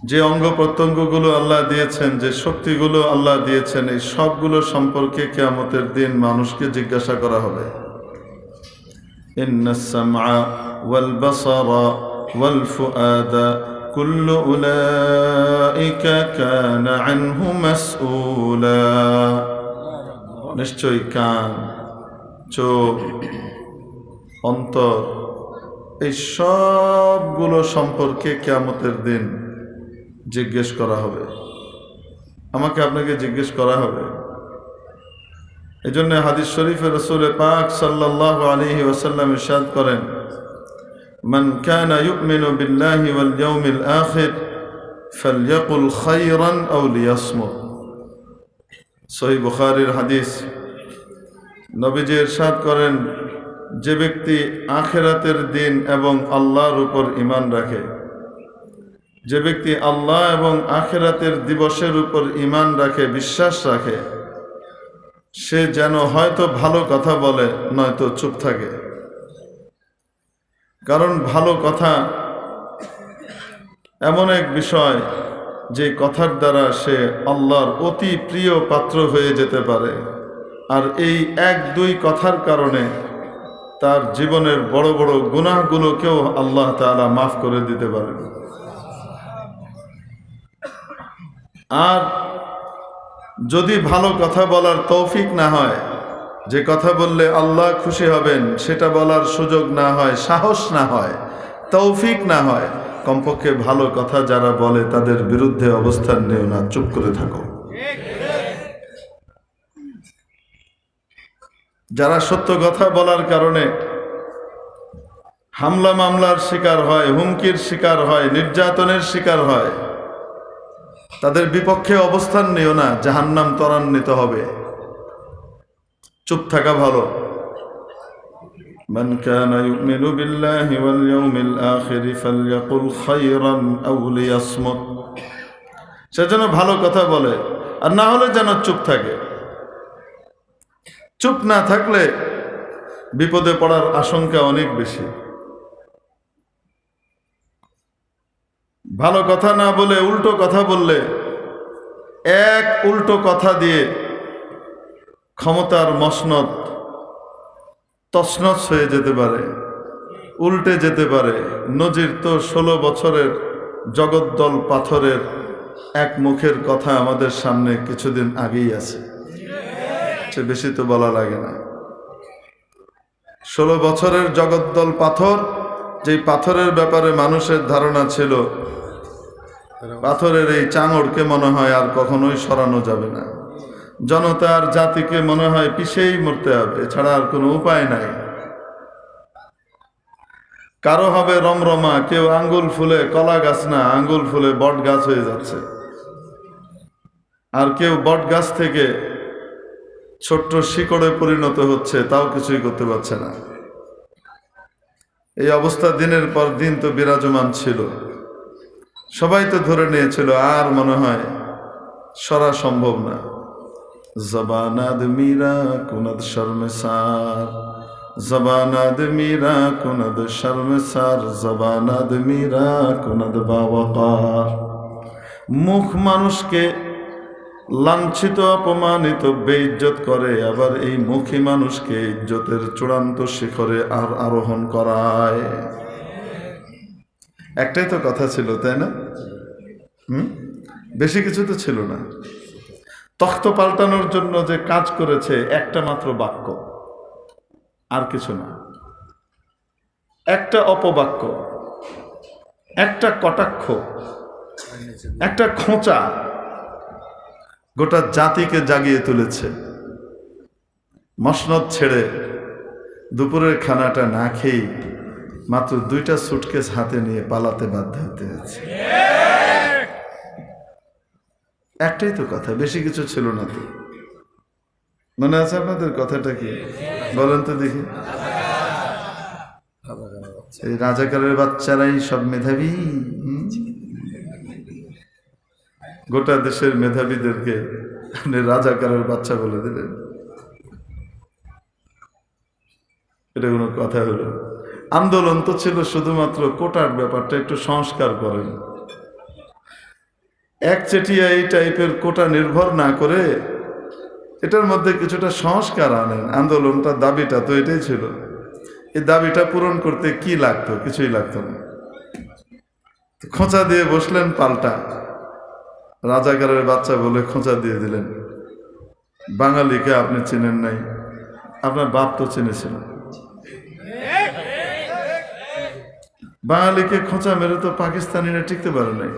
যে অঙ্গ প্রত্যঙ্গগুলো আল্লাহ দিয়েছেন, যে শক্তিগুলো আল্লাহ দিয়েছেন, এই সবগুলো সম্পর্কে কিয়ামতের দিন মানুষকে জিজ্ঞাসা করা হবে। ইন্নাস সামআ ওয়াল বাসারা ওয়াল ফুআদা কুল্লু উলাইকা কানা আনহু মাসউলা। নিশ্চয়ই কান, চোখ, অন্তর, এই সবগুলো সম্পর্কে কিয়ামতের দিন জিজ্ঞেস করা হবে। আমাকে আপনাকে জিজ্ঞেস করা হবে। এই জন্য হাদিস শরীফে রাসূল পাক সাল্লাল্লাহু আলাইহি ওয়াসাল্লাম ইরশাদ করেন, মান কানা ইউমিনু বিল্লাহি ওয়াল ইয়াউমিল আখির ফালইয়াকুল খায়রান আও লিয়াসমুত। সহিহ বুখারীর হাদিস। নবীজি ইরশাদ করেন, যে ব্যক্তি আখিরাতের দিন এবং আল্লাহর উপর ঈমান রাখে, যে ব্যক্তি আল্লাহ এবং আখিরাতের দিবসের উপর ঈমান রাখে, বিশ্বাস রাখে, সে যেন হয়তো ভালো কথা বলে নয়তো চুপ থাকে। কারণ ভালো কথা এমন এক বিষয় যে কথার দ্বারা সে আল্লাহর অতি প্রিয় পাত্র হয়ে যেতে পারে, আর এই এক দুই কথার কারণে তার জীবনের বড় বড় গুনাহগুলোকেও আল্লাহ তাআলা মাফ করে দিতে পারেন। আর যদি ভালো কথা বলার তৌফিক না হয়, যে কথা বললে আল্লাহ খুশি হবেন সেটা বলার সুযোগ না হয়, সাহস না হয়, তৌফিক না হয়, কমপক্ষে ভালো কথা যারা বলে তাদের বিরুদ্ধে অবস্থান নিও না, চুপ করে থাকো। যারা সত্য কথা বলার কারণে হামলা মামলার শিকার হয়, হুমকির শিকার হয়, নির্যাতনের শিকার হয়, তাদের বিপক্ষে অবস্থান নিও না, জাহান্নাম ত্বরান্বিত হবে। চুপ থাকা ভালো। মান কানা ইউমিনু বিল্লাহি ওয়াল ইয়াউমিল আখির ফালইয়াকুল খায়রান আও লিয়াসমুত। সে যেন ভালো কথা বলে, আর না হলে যেন চুপ থাকে। চুপ না থাকলে বিপদে পড়ার আশঙ্কা অনেক বেশি। ভালো কথা না বলে উল্টো কথা বললে, এক উল্টো কথা দিয়ে ক্ষমতার মসনদ তছনছ হয়ে যেতে পারে, উল্টে যেতে পারে। নজির তো 16 বছরের জগদ্দল পাথরের এক মুখের কথা আমাদের সামনে কিছুদিন আগেই আছে, সে বেশি তো বলা লাগে না। 16 বছরের জগদ্দল পাথর, যেই পাথরের ব্যাপারে মানুষের ধারণা ছিল পাথরের এই চাঙড়কে মনে হয় আর কখনোই সরানো যাবে না, জনতার জাতিকে মনে হয় পিছেই মরতে হবে, এছাড়া আর কোনো উপায় নাই। কারো হবে রমরমা, কেউ আঙ্গুল ফুলে কলা গাছ না, আঙ্গুল ফুলে বট গাছ হয়ে যাচ্ছে, আর কেউ বট গাছ থেকে ছোট্ট শিকড়ে পরিণত হচ্ছে, তাও কিছুই করতে পারছে না। এই অবস্থা দিনের পর দিন তো বিরাজমান ছিল। সবাই তো ধরে নিয়েছিল আর মনে হয় সরা সম্ভব না। জবানাদ মীরা কুনদ শর্মসার, জবানাদ মীরা কুনদ শর্মসার, জবানাদ মীরা কুনদ বাওয়াকার। মুখ মানুষকে লাঞ্ছিত, অপমানিত, বেইজ্জত করে, আবার এই মুখী মানুষকে ইজ্জতের চূড়ান্ত শিখরে আর আরোহণ করায়। একটাই তো কথা ছিল, তাই না? বেশি কিছু তো ছিল না। তখ্ত পাল্টানোর জন্য যে কাজ করেছে একটা মাত্র বাক্য, আর কিছু না। একটা অপবাক্য, একটা কটাক্ষ, একটা খোঁচা গোটা জাতিকে জাগিয়ে তুলেছে। মসনদ ছেড়ে দুপুরের খানাটা না খেয়ে মাত্র 2টা সুটকেস হাতে নিয়ে পালাতে বাধ্য হতে হয়েছে। একটাই তো কথা, বেশি কিছু ছিল না তো। মনে আছে আপনাদের কথাটা কি? বলেন তো দেখি। এই রাজাকারের বাচ্চারাই সব মেধাবী। গোটা দেশের মেধাবীদেরকে আপনি রাজাকারের বাচ্চা বলে দিলেন, এটা কোনো কথা হলো? আন্দোলন তো ছিল শুধুমাত্র কোটার ব্যাপারটা একটু সংস্কার করেন। একচেটিয়া এই টাইপের কোটা নির্ভর না করে এটার মধ্যে কিছুটা সংস্কার আনেন। আন্দোলনটা, দাবিটা তো এটাই ছিল। এই দাবিটা পূরণ করতে কি লাগতো? কিছুই লাগতো না। খোঁচা দিয়ে বসলেন পাল্টা, রাজাকারের বাচ্চা বলে খোঁচা দিয়ে দিলেন। বাঙালিকে আপনি চেনেন নাই, আপনার বাপ তো চিনেছিল। বাঙালিকে খোঁচা মেরে তো পাকিস্তানিরা টিকতে পারে নাই,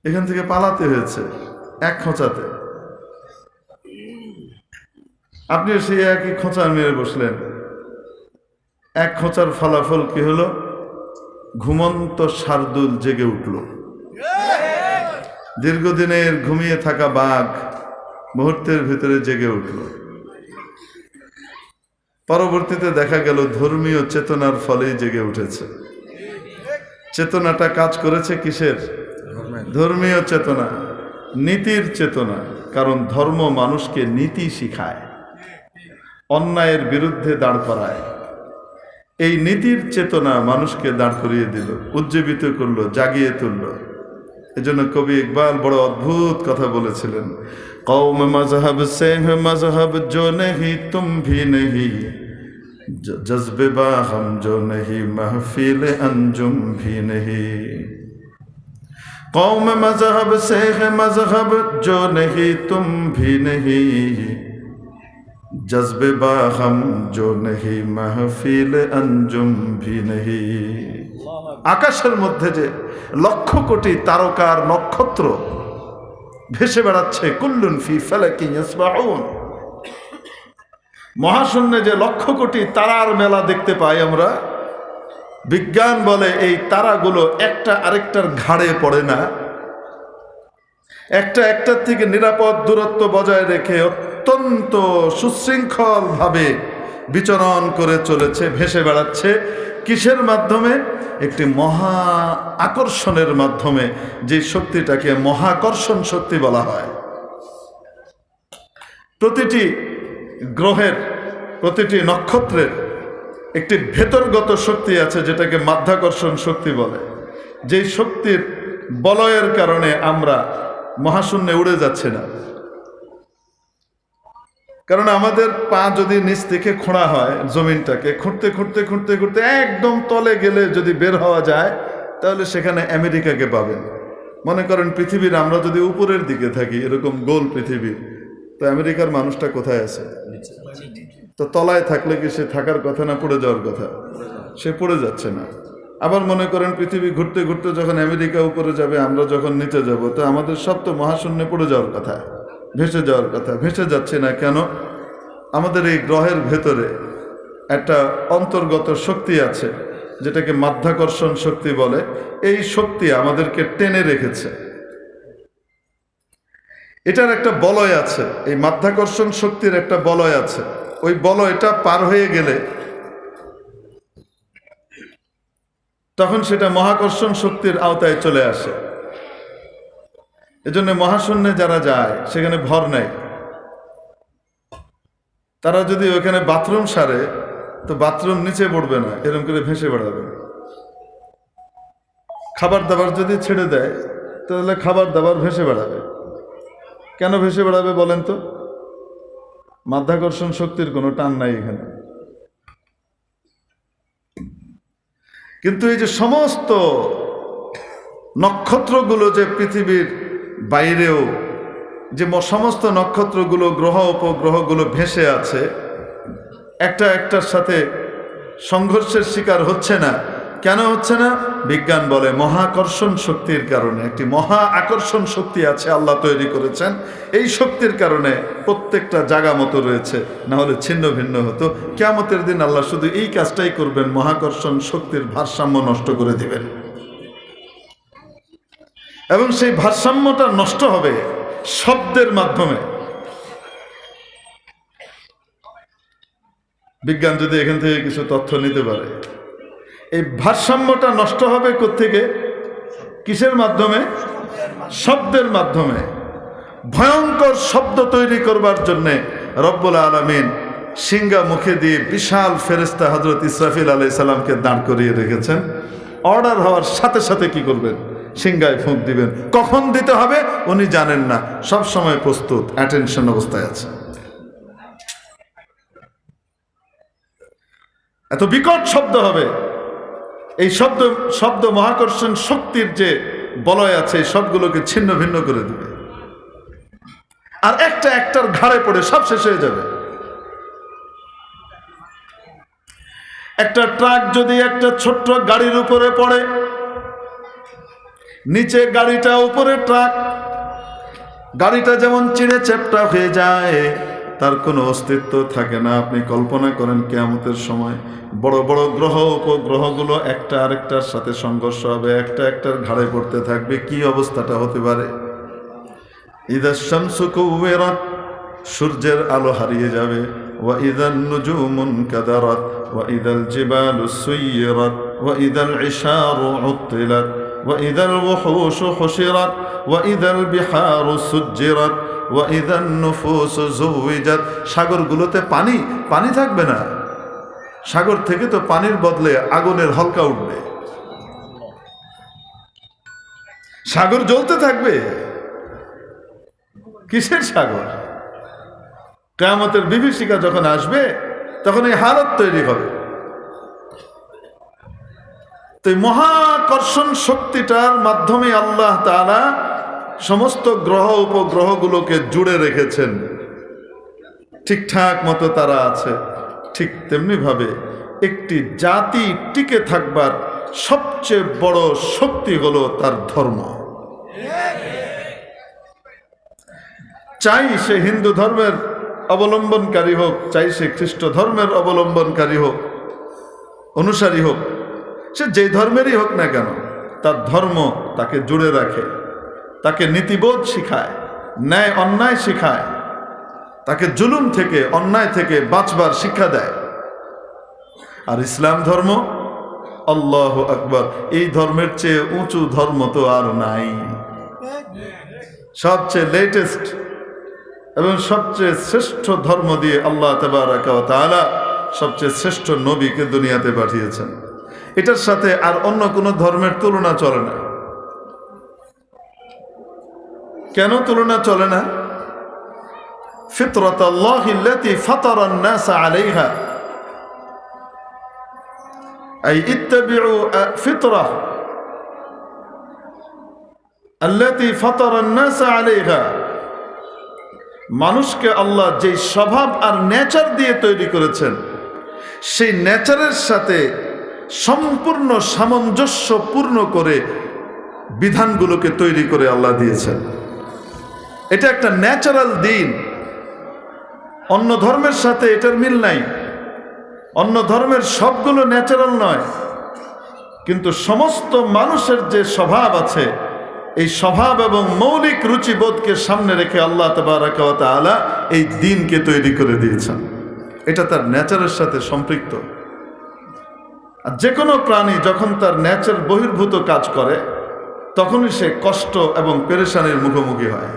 এখান থেকে পালাতে হয়েছে এক খোঁচাতে। আপনিও সেই একই খোঁচা মেরে বসলেন। এক খোঁচার ফলাফল কি হলো? ঘুমন্ত শার্দুল জেগে উঠল। দীর্ঘদিনের ঘুমিয়ে থাকা বাঘ মুহূর্তের ভিতরে জেগে উঠল। পরবর্তীতে দেখা গেল ধর্মীয় চেতনার ফলেই জেগে উঠেছে। চেতনাটা কাজ করেছে কিসের? ধর্মীয় চেতনা, নীতির চেতনা। কারণ ধর্ম মানুষকে নীতি শিখায়, অন্যায়ের বিরুদ্ধে দাঁড় করায়। এই নীতির চেতনা মানুষকে দাঁড় করিয়ে দিল, উজ্জীবিত করলো, জাগিয়ে তুলল। এজন্য কবি ইকবাল বড় অদ্ভুত কথা বলেছিলেন, কওম মজহব সে মজহব জো নেহি তুম ভি নেহি, জজ্বে বাহম জো নেহি महफिल अंजुम भी नहीं। कौम मजहब से मजहब जो नहीं तुम भी नहीं, जज्बे बाहम जो नहीं महफिल अंजुम भी नहीं। আকাশের মধ্যে যে লক্ষ কোটি তারকার নক্ষত্র ভেসে বেড়াচ্ছে, কুল্লুন ফি ফালাকিন ইয়াসবাহুন। মহাশূন্যে যে লক্ষ কোটি তারার মেলা দেখতে পাই আমরা, বিজ্ঞান বলে এই তারাগুলো একটা আরেকটার ঘাড়ে পড়ে না, একটা একটার থেকে নিরাপদ দূরত্ব বজায় রেখে অত্যন্ত সুশৃঙ্খল ভাবে বিচরণ করে চলেছে, ভেসে বেড়াচ্ছে। কিসের মাধ্যমে? একটি মহা আকর্ষণের মাধ্যমে, যে শক্তিটাকে মহাকর্ষণ শক্তি বলা হয়। প্রতিটি গ্রহের, প্রতিটি নক্ষত্রের একটি ভেতরগত শক্তি আছে যেটাকে মাধ্যাকর্ষণ শক্তি বলে। যেই শক্তির বলয়ের কারণে আমরা মহাশূন্যে উড়ে যাচ্ছে না। কারণ আমাদের পা যদি নিচ থেকে খোঁড়া হয় জমিনটাকে, খুঁড়তে খুঁড়তে খুঁড়তে খুঁড়তে একদম তলে গেলে যদি বের হওয়া যায়, তাহলে সেখানে আমেরিকাকে পাবেন। মনে করেন পৃথিবীর আমরা যদি উপরের দিকে থাকি, এরকম গোল পৃথিবী, তো আমেরিকার মানুষটা কোথায় আছে? তো তলায় থাকলে কি সে থাকার কথা না পড়ে যাওয়ার কথা? সে পড়ে যাচ্ছে না। আবার মনে করেন পৃথিবী ঘুরতে ঘুরতে যখন আমেরিকা উপরে যাবে, আমরা যখন নিচে যাব, তো আমাদের সব তো মহাশূন্যে পড়ে যাওয়ার কথা, ভেসে যাওয়ার কথা। ভেসে যাচ্ছে না কেন? আমাদের এই গ্রহের ভেতরে একটা অন্তর্গত শক্তি আছে যেটাকে মাধ্যাকর্ষণ শক্তি বলে। এই শক্তি আমাদেরকে টেনে রেখেছে। এটার একটা বলয় আছে, এই মাধ্যাকর্ষণ শক্তির একটা বলয় আছে। ওই বলয়টা পার হয়ে গেলে তখন সেটা মহাকর্ষণ শক্তির আওতায় চলে আসে। এজন্য মহাশূন্যে যারা যায় সেখানে ভর নেয়। তারা যদি ওখানে বাথরুম সারে, তো বাথরুম নিচে পড়বে না, এরকম করে ভেসে বেড়াবে। খাবার দাবার যদি ছেড়ে দেয়, তাহলে খাবার দাবার ভেসে বেড়াবে। কেন ভেসে বেড়াবে বলেন তো? মাধ্যাকর্ষণ শক্তির কোনো টান নাই এখানে। কিন্তু এই যে সমস্ত নক্ষত্রগুলো যে পৃথিবীর বাইরেও, যে সমস্ত নক্ষত্রগুলো, গ্রহ উপগ্রহগুলো ভেসে আছে, একটা একটার সাথে সংঘর্ষের শিকার হচ্ছে না। কেন হচ্ছে না? বিজ্ঞান বলে মহাকর্ষণ শক্তির কারণে। একটি মহা আকর্ষণ শক্তি আছে, আল্লাহ তৈরি করেছেন। এই শক্তির কারণে প্রত্যেকটা জায়গা মতো রয়েছে, না হলে ছিন্ন ভিন্ন হতো। কিয়ামতের দিন আল্লাহ শুধু এই কাজটাই করবেন, মহাকর্ষণ শক্তির ভারসাম্য নষ্ট করে দিবেন। এবং সেই ভারসাম্যটা নষ্ট হবে শব্দের মাধ্যমে। বিজ্ঞান যদি এখান থেকে কিছু তথ্য নিতে পারে, এই ভারসাম্যটা নষ্ট হবে কোত্থেকে? কিসের মাধ্যমে? শব্দের মাধ্যমে। ভয়ঙ্কর শব্দ তৈরি করবার জন্যে রব্বুল আলামিন সিংহা মুখে দিয়ে বিশাল ফেরেশতা হযরত ইসরাফিল আলাইহিস সালামকে দাঁড় করিয়ে রেখেছেন। অর্ডার হওয়ার সাথে সাথে কি করবেন? সিংগায় ফুঁক দিবেন, কখন দিতে হবে উনি জানেন না, সব সময় প্রস্তুত, অ্যাটেনশন অবস্থায় আছে। এত বিকট শব্দ হবে, এই শব্দ মহাকর্ষণ শক্তির যে বলয় আছে সবগুলোকে ছিন্ন ভিন্ন করে দিবে, আর একটার ঘাড়ে পড়ে সব শেষ হয়ে যাবে। একটা ট্রাক যদি একটা ছোট্ট গাড়ির উপরে পড়ে, নিচে গাড়িটা, উপরে ট্রাক, গাড়িটা যেমন চিড়ে চ্যাপ্টা হয়ে যায়, তার কোনো অস্তিত্ব থাকে না। আপনি কল্পনা করেন কিয়ামতের সময় বড় বড় গ্রহ উপগ্রহগুলো একটা আরেকটার সাথে সংঘর্ষ হবে, একটার ঘাড়ে পড়তে থাকবে, কি অবস্থাটা হতে পারে। ইদাশ শামসু কুওয়িরাত, সূর্যের আলো হারিয়ে যাবে। ওয়া ইদান নুজুমুন কাদারাত, ওয়া ইদাল জিবালু সুয়্য়িরাত, ওয়া ইদাল ইশারু উত্তিলাত, ওয়া ইদাল ওয়াহুশু হুশিরাত, ওয়া ইদাল বিহারু সুজ্জিরাত, ওয়া ইদান নুফুসু যুওয়িজাত। সাগরগুলোতে পানি থাকবে না, সাগর থেকে তো পানির বদলে আগুনের হলকা উঠবে, সাগর জ্বলতে থাকবে। কিসের সাগর? কিয়ামতের বিভীষিকা যখন আসবে তখন এই হালত তৈরি হবে। তো মহাকর্ষণ শক্তিটার মাধ্যমে আল্লাহ তাআলা সমস্ত গ্রহ উপগ্রহগুলোকে জুড়ে রেখেছেন, ঠিকঠাক মতো তারা আছে। ঠিক তেমনি ভাবে একটি জাতি টিকে থাকবার সবচেয়ে বড় শক্তি হলো তার ধর্ম। চাই সে হিন্দু ধর্মের অবলম্বনকারী হোক, চাই সে খ্রিস্ট ধর্মের অবলম্বনকারী হোক, অনুসারী হোক, সে যেই ধর্মেরই হোক না কেন, তার ধর্ম তাকে জুড়ে রাখে, তাকে নীতিবোধ শিখায়, ন্যায় অন্যায় শিখায়, তাকে জুলুম থেকে অন্যায় থেকে বাঁচবার শিক্ষা দেয়। আর ইসলাম ধর্ম, আল্লাহু আকবার, এই ধর্মের চেয়ে উঁচু ধর্ম তো আর নাই। সবচেয়ে লেটেস্ট এবং সবচেয়ে শ্রেষ্ঠ ধর্ম দিয়ে আল্লাহ তাবারাকা ওয়া তাআলা সবচেয়ে শ্রেষ্ঠ নবীকে দুনিয়াতে পাঠিয়েছেন। এটার সাথে আর অন্য কোনো ধর্মের তুলনা চলে না। কেন তুলনা চলে না? ফিতরাতাল্লাহিল্লাতী ফাতারান নাস আলাইহা, আই ইত্তাবিউ ফিতরাহ আল্লাতী ফাতারান নাস আলাইহা। মানুষকে আল্লাহ যে স্বভাব আর নেচার দিয়ে তৈরি করেছেন, সেই নেচারের সাথে সম্পূর্ণ সামঞ্জস্যপূর্ণ করে বিধানগুলোকে তৈরি করে আল্লাহ দিয়েছেন। এটা একটা ন্যাচারাল দিন, অন্য ধর্মের সাথে এটার মিল নাই। অন্য ধর্মের সবগুলো ন্যাচারাল নয়, কিন্তু সমস্ত মানুষের যে স্বভাব আছে, এই স্বভাব এবং মৌলিক রুচিবোধকে সামনে রেখে আল্লাহ তাবারাকা ওয়া তাআলা এই দ্বীনকে তৈরি করে দিয়েছেন। এটা তার নেচারের সাথে সম্পৃক্ত। আর যে কোনো প্রাণী যখন তার নেচার বহির্ভূত কাজ করে, তখনই সে কষ্ট এবং পেরেশানির মুখোমুখি হয়।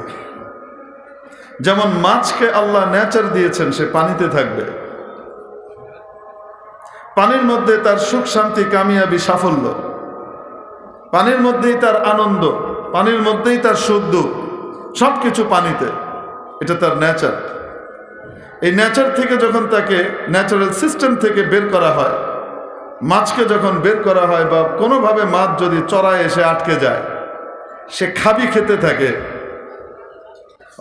যেমন মাছকে আল্লাহ নেচার দিয়েছেন, সে পানিতে থাকবে, পানির মধ্যে তার সুখ শান্তি কামিয়াবি সাফল্য, পানির মধ্যেই তার আনন্দ, পানির মধ্যেই তার সুখ দুঃখ, সব কিছু পানিতে। এটা তার নেচার। এই নেচার থেকে যখন তাকে ন্যাচারাল সিস্টেম থেকে বের করা হয়, মাছকে যখন বের করা হয় বা কোনোভাবে মাছ যদি চড়ায় এসে আটকে যায়, সে খাবি খেতে থাকে।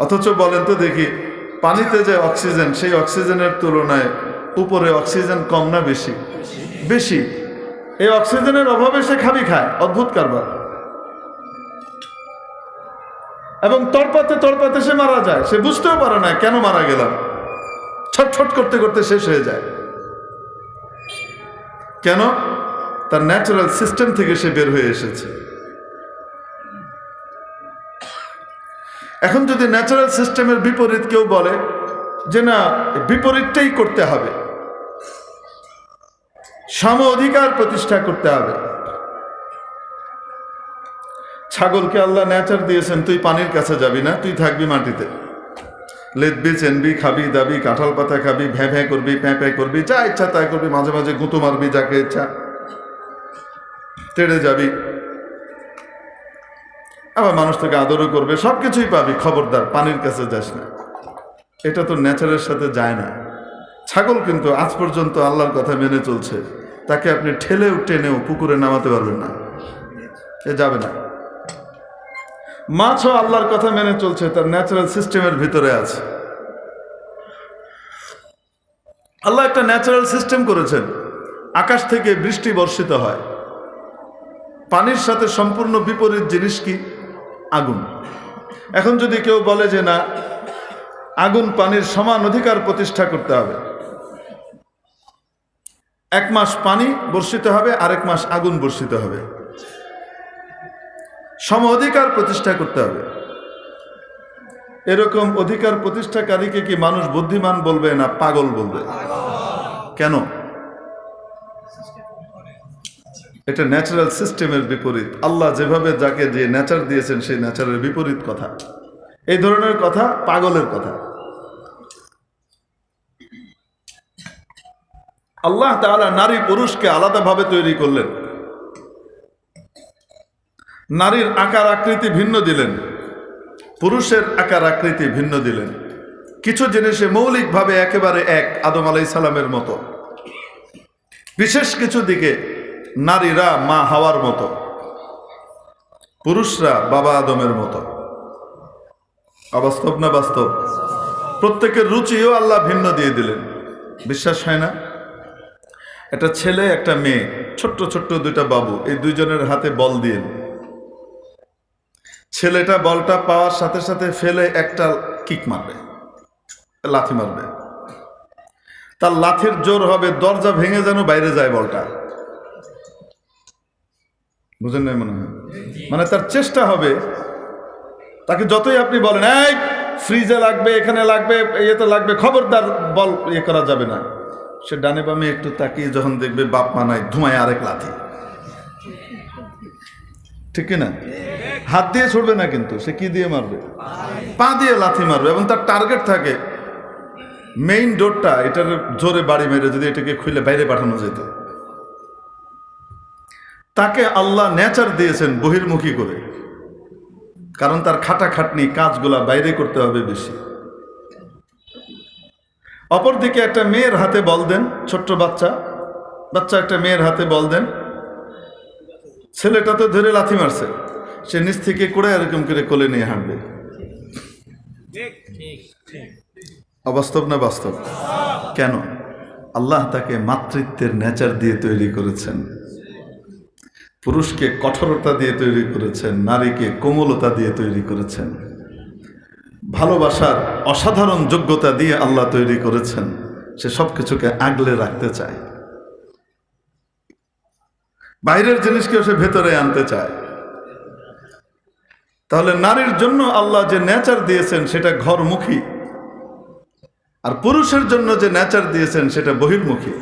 অথচ বলেন তো দেখি, পানিতে যে অক্সিজেন, সেই অক্সিজেনের তুলনায় উপরে অক্সিজেন কম না বেশি? বেশি। এই অক্সিজেনের অভাবে সে খাবি খায়, অদ্ভুত কারবার। এবং তড়পাতে তড়পাতে সে মারা যায়, সে বুঝতেও পারে না কেন মারা গেলাম, ছটফট করতে করতে শেষ হয়ে যায়। কেন? তার ন্যাচারাল সিস্টেম থেকে সে বের হয়ে এসেছে। এখন যদি ন্যাচারাল সিস্টেমের বিপরীত কেউ বলে যে না, বিপরীতটাই করতে হবে, সম অধিকার প্রতিষ্ঠা করতে হবে। ছাগলকে আল্লাহ নেচার দিয়েছেন, তুই পানির কাছে যাবি না, তুই থাকবি মাটিতে, লেদবি, চেনবি, খাবি দাবি, কাঁঠাল পাতা খাবি, ভ্যাঁ ভ্যাঁ করবি, প্যাঁ প্যাঁ করবি, যা ইচ্ছা তাই করবি, মাঝে মাঝে গুঁতো মারবি যাকে ইচ্ছা, তেড়ে যাবি। আবার মানুষ থেকে আদরও করবে, সব কিছুই পাবি, খবরদার পানির কাছে যাস না। এটা তো নেচারের সাথে যায় না। ছাগল কিন্তু আজ পর্যন্ত আল্লাহর কথা মেনে চলছে, তাকে আপনি ঠেলেও টেনেও পুকুরে নামাতে পারবেন না, এ যাবে না। মাছও আল্লাহর কথা মেনে চলছে, তার ন্যাচারাল সিস্টেমের ভিতরে আছে। আল্লাহ একটা ন্যাচারাল সিস্টেম করেছেন, আকাশ থেকে বৃষ্টি বর্ষিত হয়। পানির সাথে সম্পূর্ণ বিপরীত জিনিস কি? আগুন। এখন যদি কেউ বলে যে না, আগুন পানির সমান অধিকার প্রতিষ্ঠা করতে হবে, এক মাস পানি বর্ষিত হবে, আরেক মাস আগুন বর্ষিত হবে, সম অধিকার প্রতিষ্ঠা করতে হবে, এরকম অধিকার প্রতিষ্ঠাকারীকে কি মানুষ বুদ্ধিমান বলবে না পাগল বলবে? কেন? এটা ন্যাচারাল সিস্টেমের বিপরীত। আল্লাহ যেভাবে যাকে যে নেচার দিয়েছেন সেই নেচারের বিপরীত কথা। এই ধরনের কথা পাগলের কথা। আল্লাহ তাআলা নারী পুরুষকে আলাদাভাবে তৈরি করলেন, নারীর আকার আকৃতি ভিন্ন দিলেন, পুরুষের আকার আকৃতি ভিন্ন দিলেন। কিছু জিনিসে মৌলিকভাবে একেবারে এক, আদম আলাইহিস সালামের মতো। বিশেষ কিছু দিকে নারীরা মা হাওয়ার মতো, পুরুষরা বাবা আদমের মতো। অবাস্তব না বাস্তব? প্রত্যেকের রুচিও আল্লাহ ভিন্ন দিয়ে দিলেন। বিশ্বাস হয় না? একটা ছেলে একটা মেয়ে, ছোট্ট ছোট্ট দুইটা বাবু, এই দুইজনের হাতে বল দিয়ে, ছেলেটা বলটা পাওয়ার সাথে সাথে ফেলে একটা কিক মারবে, লাথি মারবে। তার লাথির জোর হবে দরজা ভেঙে যেন বাইরে যায় বলটা। বুঝেন নাই মনে হয়? মানে তার চেষ্টা হবে, তাকে যতই আপনি বলেন এই ফ্রিজে লাগবে, এখানে লাগবে, ইয়েতে লাগবে, খবরদার বল ইয়ে করা যাবে না, সে ডানে বামে একটু তাকিয়ে যখন দেখবে বাপ মা নাই, ধুমায় আরেক লাথি। ঠিক কিনা? হাত দিয়ে ছুড়বে না, কিন্তু সে কি দিয়ে মারবে? পা দিয়ে লাথি মারবে। এবং তার টার্গেট থাকে মেইন ডোরটা, এটার জোরে বাড়ি মেরে যদি এটাকে খুলে বাইরে পাঠানো যেত। তাকে আল্লাহ নেচার দিয়েছেন বহির্মুখী করে, কারণ তার খাটাখাটনি কাজগুলা বাইরে করতে হবে বেশি। অপরদিকে একটা মেয়ের হাতে বল দেন, ছোট্ট বাচ্চা একটা মেয়ের হাতে বল দেন, ছেলেটা তো ধরে লাথি মারছে, সে নিচ থেকে করে এরকম করে কোলে নিয়ে হাঁটবে। অবাস্তব না বাস্তব? কেন? আল্লাহ তাকে মাতৃত্বের নেচার দিয়ে তৈরি করেছেন, পুরুষকে কঠোরতা দিয়ে তৈরি করেছেন, নারীকে কোমলতা দিয়ে তৈরি করেছেন, ভালোবাসার অসাধারণ যোগ্যতা দিয়ে আল্লাহ তৈরি করেছেন। সে সব কিছুকে আগলে রাখতে চায়, বাইরের জিনিসকেও সে ভেতরে আনতে চায়। তাহলে নারীর জন্য আল্লাহ যে নেচার দিয়েছেন সেটা ঘরমুখী, আর পুরুষের জন্য যে নেচার দিয়েছেন সেটা বহির্মুখী।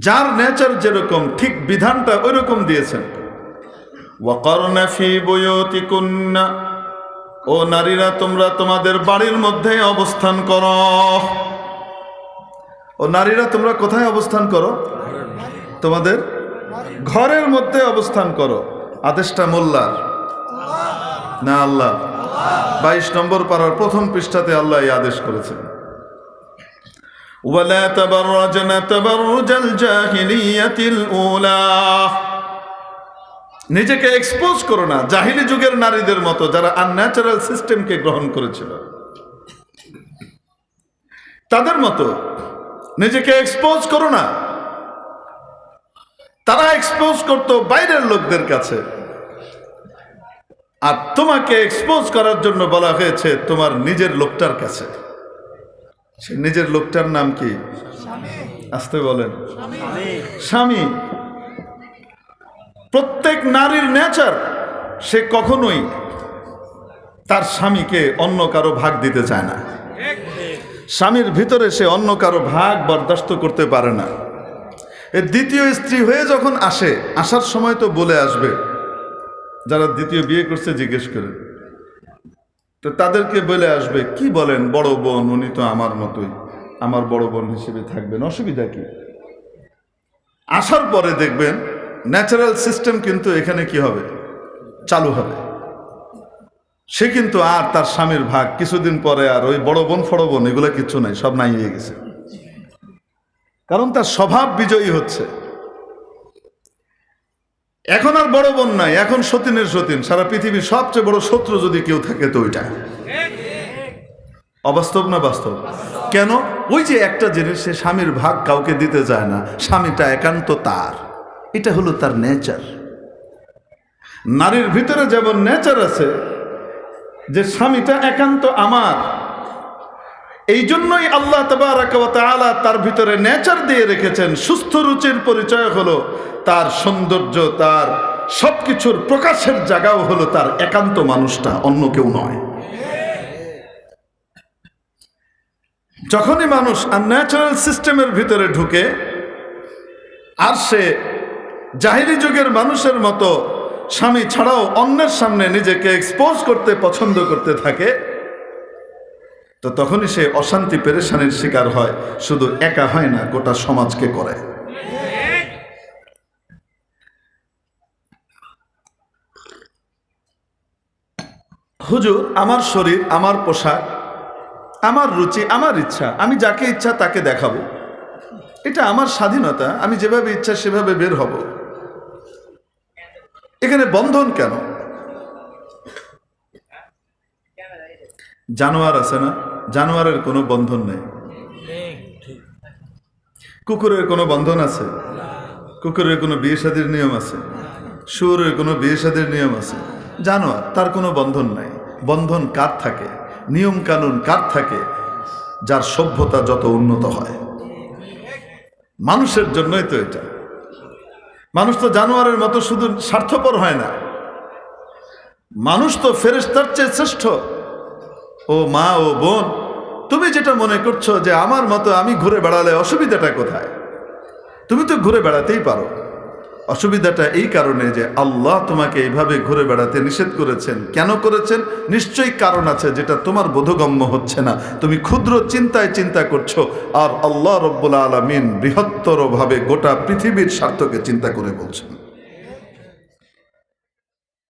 যার নেচার যেরকম ঠিক বিধানটা ওই রকম দিয়েছেন। ওয়াকারনা ফি বুয়ুতিকুন্না, ও নারীরা তোমরা তোমাদের বাড়ির মধ্যে অবস্থান করো। ও নারীরা তোমরা কোথায় অবস্থান করো? তোমাদের ঘরের মধ্যে অবস্থান করো। আদেশটা মোল্লার না আল্লাহ? 22 নম্বর পারার প্রথম পৃষ্ঠাতে আল্লাহ এই আদেশ করেছেন, ওয়ালা তাবাররাজনা তাবাররুজাল জাহিলিয়াতিল উলা। নিজেকে এক্সপোজ করো না জাহিলি যুগের নারীদের মতো, যারা আনন্যাচারাল সিস্টেমকে গ্রহণ করেছিল তাদের মতো নিজেকে এক্সপোজ করো না। তারা এক্সপোজ করতো বাইরের লোকদের কাছে, আর তোমাকে এক্সপোজ করার জন্য বলা হয়েছে তোমার নিজের লোকটার কাছে। সে নিজের লোকটার নাম কি? আসতে বলেন, স্বামী। প্রত্যেক নারীর নেচার, সে কখনোই তার স্বামীকে অন্য কারো ভাগ দিতে চায় না। স্বামীর ভিতরে সে অন্য কারো ভাগ বরদাস্ত করতে পারে না। এর দ্বিতীয় স্ত্রী হয়ে যখন আসে, আসার সময় তো বলে আসবে, যারা দ্বিতীয় বিয়ে করছে জিজ্ঞেস করে, তো তাদেরকে বলে আসবে, কি বলেন বড় বোন, উনি তো আমার মতোই, আমার বড় বোন হিসেবে থাকবেন, অসুবিধা কি? আসার পরে দেখবেন ন্যাচারাল সিস্টেম কিন্তু এখানে কি হবে? চালু হবে। সে কিন্তু আর তার স্বামীর ভাগ কিছুদিন পরে আর ওই বড় বোন ফড় বোন এগুলো কিচ্ছু নাই, সব নাই হয়ে গেছে। কারণ তার স্বভাব বিজয়ী হচ্ছে। এখন আর বড় বোন নাই, এখন সতীনের সতীন। সারা পৃথিবীর সবচেয়ে বড় শত্রু যদি কেউ থাকে তো ওইটা। অবাস্তব না বাস্তব? কেন? ওই যে একটা জিনিস, সে স্বামীর ভাগ কাউকে দিতে চায় না, স্বামীটা একান্ত তার, এটা হলো তার নেচার। নারীর ভিতরে যেমন নেচার আছে যে স্বামীটা একান্ত আমার, এই জন্যই আল্লাহ তাবারাকা ওয়া তাআলা তার ভিতরে নেচার দিয়ে রেখেছেন। সুস্থ রুচির পরিচয় হলো তার সৌন্দর্য, তার সবকিছুর প্রকাশের জায়গাও হলো তার একান্ত মানুষটা, অন্য কেউ নয়। যখনই মানুষ আনন্যাচারাল সিস্টেমের ভিতরে ঢুকে আর সে জাহিলি যুগের মানুষের মতো স্বামী ছাড়াও অন্যের সামনে নিজেকে এক্সপোজ করতে পছন্দ করতে থাকে, তো তখনই সে অশান্তি পেরেশানির শিকার হয়। শুধু একা হয় না, গোটা সমাজকে করে। হুজুর, আমার শরীর, আমার পোশাক, আমার রুচি, আমার ইচ্ছা, আমি যাকে ইচ্ছা তাকে দেখাবো, এটা আমার স্বাধীনতা, আমি যেভাবে ইচ্ছা সেভাবে বের হব, এখানে বন্ধন কেন? জানোয়ার আছে না, জানোয়ারের কোনো বন্ধন নেই। কুকুরের কোনো বন্ধন আছে? কুকুরের কোনো বিয়ে শাদীর নিয়ম আছে? শুয়োরের কোনো বিয়ে শাদীর নিয়ম আছে? জানোয়ার, তার কোনো বন্ধন নাই। বন্ধন কার থাকে, নিয়ম কানুন কার থাকে? যার সভ্যতা যত উন্নত হয়। মানুষের জন্যই তো এটা। মানুষ তো জানোয়ারের মতো শুধু স্বার্থপর হয় না, মানুষ তো ফেরেশতার চেয়ে শ্রেষ্ঠ। ও মা, ও বোন, তুমি যেটা মনে করছো যে আমার মতো আমি ঘুরে বেড়ালে অসুবিধাটা কোথায়? তুমি তো ঘুরে বেড়াতেই পারো। অসুবিধাটা এই কারণে যে আল্লাহ তোমাকে এইভাবে ঘুরে বেড়াতে নিষেধ করেছেন। কেন করেছেন? নিশ্চয়ই কারণ আছে, যেটা তোমার বোধগম্য হচ্ছে না। তুমি ক্ষুদ্র চিন্তায় চিন্তা করছো, আর আল্লাহ রব্বুল আলামিন বৃহত্তরভাবে গোটা পৃথিবীর স্বার্থকে চিন্তা করে বলছেন।